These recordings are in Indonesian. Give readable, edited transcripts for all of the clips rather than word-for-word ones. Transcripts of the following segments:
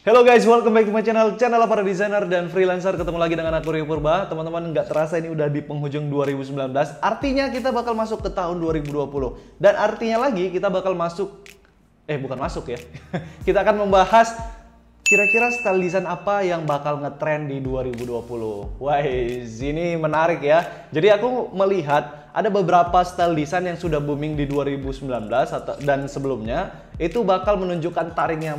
Hello guys, welcome back to my channel para desainer dan freelancer. Ketemu lagi dengan aku Rio Purba. Teman-teman, nggak terasa ini udah di penghujung 2019. Artinya kita bakal masuk ke tahun 2020. Dan artinya lagi kita bakal masuk, bukan masuk ya. Kita akan membahas kira-kira style desain apa yang bakal ngetrend di 2020. Wah, ini menarik ya. Jadi aku melihat ada beberapa style desain yang sudah booming di 2019 dan sebelumnya itu bakal menunjukkan taringnya,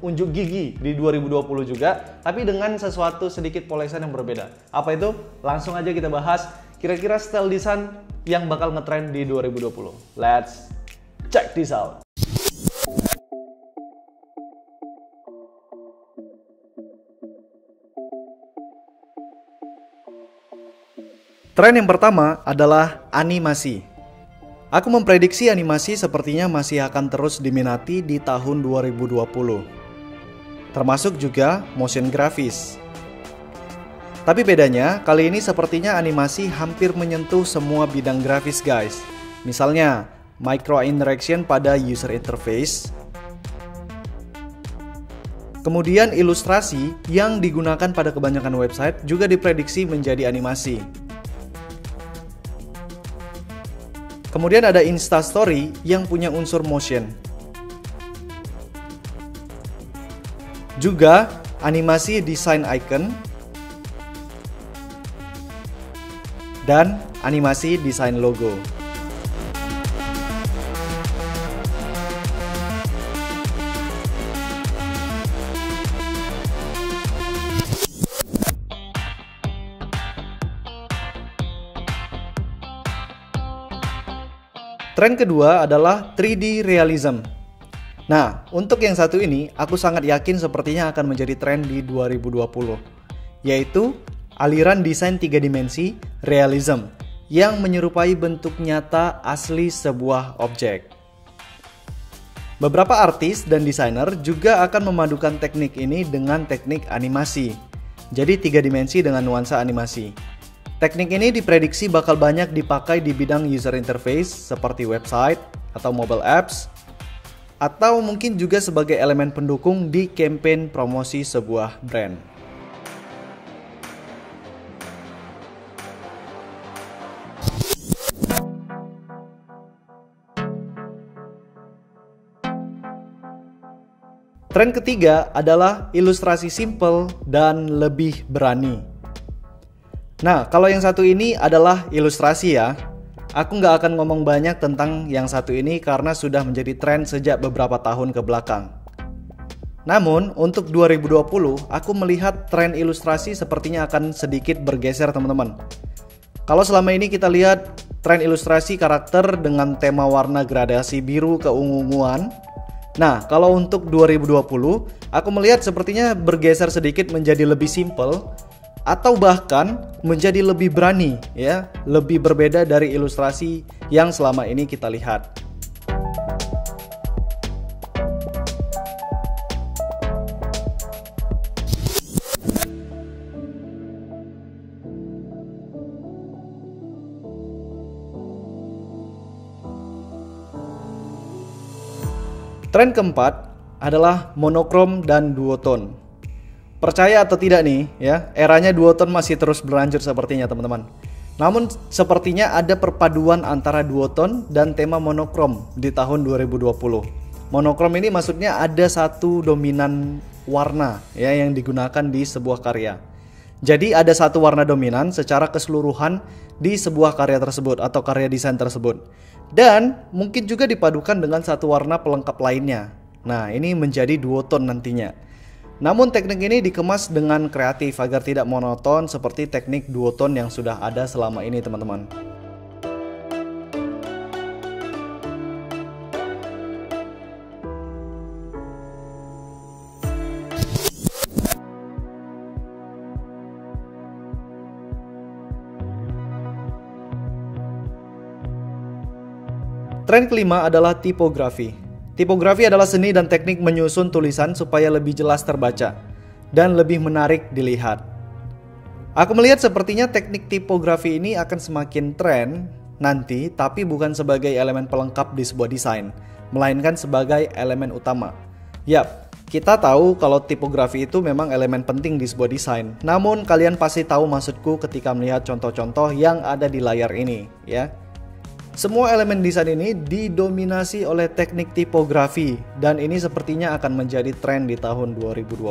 unjuk gigi di 2020 juga, tapi dengan sesuatu sedikit polesan yang berbeda. Apa itu? Langsung aja kita bahas kira-kira style desain yang bakal ngetrend di 2020. Let's check this out. Tren yang pertama adalah animasi. Aku memprediksi animasi sepertinya masih akan terus diminati di tahun 2020. Termasuk juga motion grafis. Tapi bedanya, kali ini sepertinya animasi hampir menyentuh semua bidang grafis guys. Misalnya, micro interaction pada user interface. Kemudian ilustrasi yang digunakan pada kebanyakan website juga diprediksi menjadi animasi. Kemudian ada Instastory yang punya unsur motion. Juga animasi desain icon dan animasi desain logo. Tren kedua adalah 3D realism. Nah, untuk yang satu ini, aku sangat yakin sepertinya akan menjadi tren di 2020, yaitu aliran desain 3 dimensi realism yang menyerupai bentuk nyata asli sebuah objek. Beberapa artis dan desainer juga akan memadukan teknik ini dengan teknik animasi. Jadi 3 dimensi dengan nuansa animasi. Teknik ini diprediksi bakal banyak dipakai di bidang user interface seperti website atau mobile apps, atau mungkin juga sebagai elemen pendukung di campaign promosi sebuah brand. Tren ketiga adalah ilustrasi simple dan lebih berani. Nah, kalau yang satu ini adalah ilustrasi ya. Aku nggak akan ngomong banyak tentang yang satu ini karena sudah menjadi tren sejak beberapa tahun ke belakang. Namun, untuk 2020, aku melihat tren ilustrasi sepertinya akan sedikit bergeser teman-teman. Kalau selama ini kita lihat tren ilustrasi karakter dengan tema warna gradasi biru keungu-unguan. Nah, kalau untuk 2020, aku melihat sepertinya bergeser sedikit menjadi lebih simple, atau bahkan menjadi lebih berani ya, lebih berbeda dari ilustrasi yang selama ini kita lihat. Tren keempat adalah monokrom dan duotone. Percaya atau tidak nih ya, eranya duotone masih terus berlanjut sepertinya teman-teman. Namun sepertinya ada perpaduan antara duotone dan tema monokrom di tahun 2020. Monokrom ini maksudnya ada satu dominan warna ya yang digunakan di sebuah karya. Jadi ada satu warna dominan secara keseluruhan di sebuah karya tersebut atau karya desain tersebut. Dan mungkin juga dipadukan dengan satu warna pelengkap lainnya. Nah, ini menjadi duotone nantinya. Namun teknik ini dikemas dengan kreatif agar tidak monoton seperti teknik duotone yang sudah ada selama ini teman-teman. Tren kelima adalah tipografi. Tipografi adalah seni dan teknik menyusun tulisan supaya lebih jelas terbaca dan lebih menarik dilihat. Aku melihat sepertinya teknik tipografi ini akan semakin tren nanti, tapi bukan sebagai elemen pelengkap di sebuah desain, melainkan sebagai elemen utama. Yap, Kita tahu kalau tipografi itu memang elemen penting di sebuah desain. Namun kalian pasti tahu maksudku ketika melihat contoh-contoh yang ada di layar ini, ya. Semua elemen desain ini didominasi oleh teknik tipografi dan ini sepertinya akan menjadi tren di tahun 2020.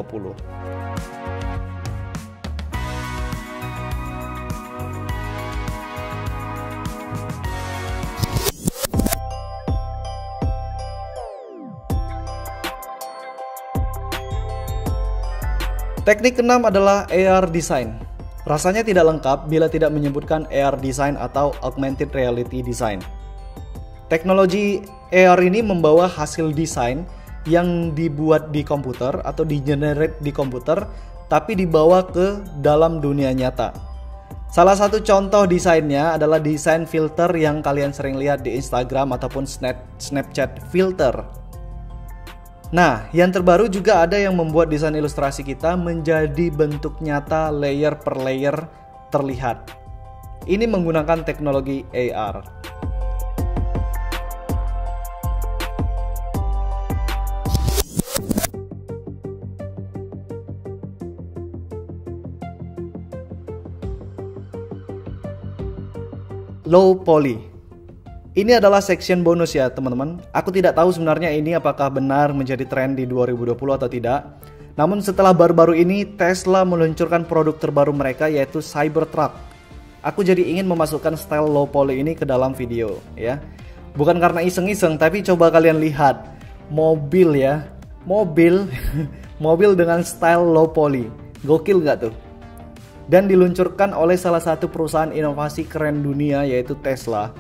Teknik keenam adalah AR design. Rasanya tidak lengkap bila tidak menyebutkan AR design atau augmented reality design. Teknologi AR ini membawa hasil desain yang dibuat di komputer atau di-generate di komputer tapi dibawa ke dalam dunia nyata. Salah satu contoh desainnya adalah desain filter yang kalian sering lihat di Instagram ataupun Snapchat filter. Nah, yang terbaru juga ada yang membuat desain ilustrasi kita menjadi bentuk nyata layer per layer terlihat. Ini menggunakan teknologi AR. Low poly. Ini adalah section bonus ya teman-teman. Aku tidak tahu sebenarnya ini apakah benar menjadi tren di 2020 atau tidak. Namun setelah baru-baru ini Tesla meluncurkan produk terbaru mereka yaitu Cybertruck. Aku jadi ingin memasukkan style low poly ini ke dalam video ya. Bukan karena iseng-iseng tapi coba kalian lihat mobil ya. Mobil mobil dengan style low poly. Gokil nggak tuh? Dan diluncurkan oleh salah satu perusahaan inovasi keren dunia yaitu Tesla.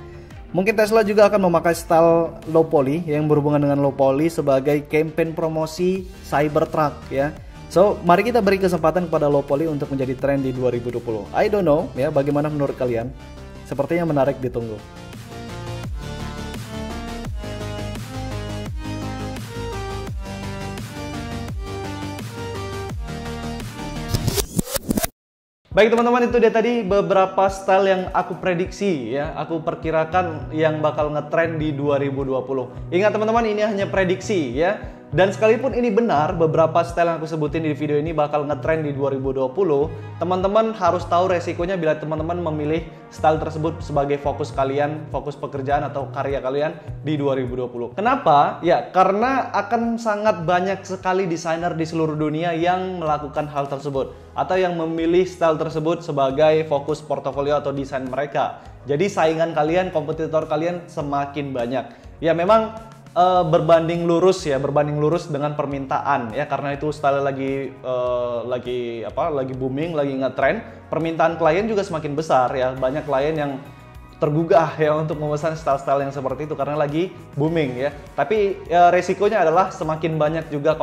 Mungkin Tesla juga akan memakai style low poly yang berhubungan dengan low poly sebagai campaign promosi Cybertruck ya. So, mari kita beri kesempatan kepada low poly untuk menjadi tren di 2020. I don't know ya, bagaimana menurut kalian? Sepertinya menarik ditunggu. Baik teman-teman, itu dia tadi beberapa style yang aku prediksi ya, aku perkirakan yang bakal ngetrend di 2020. Ingat teman-teman, ini hanya prediksi ya. Dan sekalipun ini benar, beberapa style yang aku sebutin di video ini bakal ngetrend di 2020, teman-teman harus tahu resikonya bila teman-teman memilih style tersebut sebagai fokus kalian, fokus pekerjaan atau karya kalian di 2020. Kenapa? Ya, karena akan sangat banyak sekali desainer di seluruh dunia yang melakukan hal tersebut atau yang memilih style tersebut sebagai fokus portofolio atau desain mereka. Jadi saingan kalian, kompetitor kalian semakin banyak. Ya memang berbanding lurus dengan permintaan ya, karena itu style lagi booming, lagi ngetrend. Permintaan klien juga semakin besar ya, banyak klien yang tergugah ya untuk memesan style-style yang seperti itu karena lagi booming ya. Tapi resikonya adalah semakin banyak juga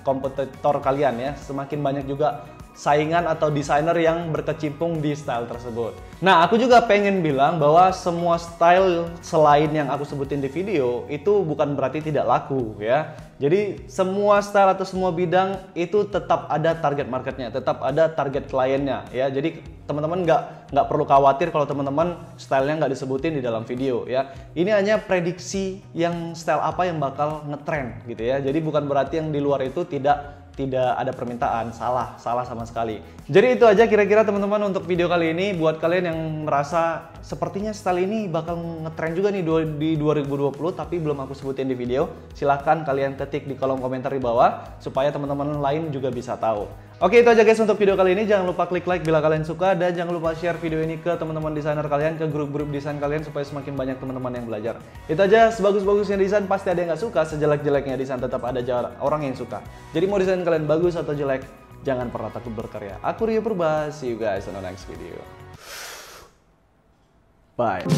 kompetitor kalian ya, semakin banyak juga saingan atau desainer yang berkecimpung di style tersebut. Nah, aku juga pengen bilang bahwa semua style selain yang aku sebutin di video itu bukan berarti tidak laku ya. Jadi semua style atau semua bidang itu tetap ada target marketnya, tetap ada target kliennya ya. Jadi teman-teman nggak perlu khawatir kalau teman-teman stylenya nggak disebutin di dalam video ya. Ini hanya prediksi yang style apa yang bakal ngetrend gitu ya. Jadi bukan berarti yang di luar itu tidak ada permintaan, salah sama sekali. Jadi itu aja kira-kira teman-teman untuk video kali ini. Buat kalian yang merasa sepertinya style ini bakal ngetrend juga nih di 2020 tapi belum aku sebutin di video, silahkan kalian ketik di kolom komentar di bawah supaya teman-teman lain juga bisa tahu. Oke, itu aja guys untuk video kali ini. Jangan lupa klik like bila kalian suka dan jangan lupa share video ini ke teman-teman desainer kalian, ke grup-grup desain kalian supaya semakin banyak teman-teman yang belajar. Itu aja, sebagus-bagusnya desain pasti ada yang nggak suka, sejelek-jeleknya desain tetap ada orang yang suka. Jadi mau desain kalian bagus atau jelek, jangan pernah takut berkarya. Aku Rio Purba, see you guys on the next video. Bye.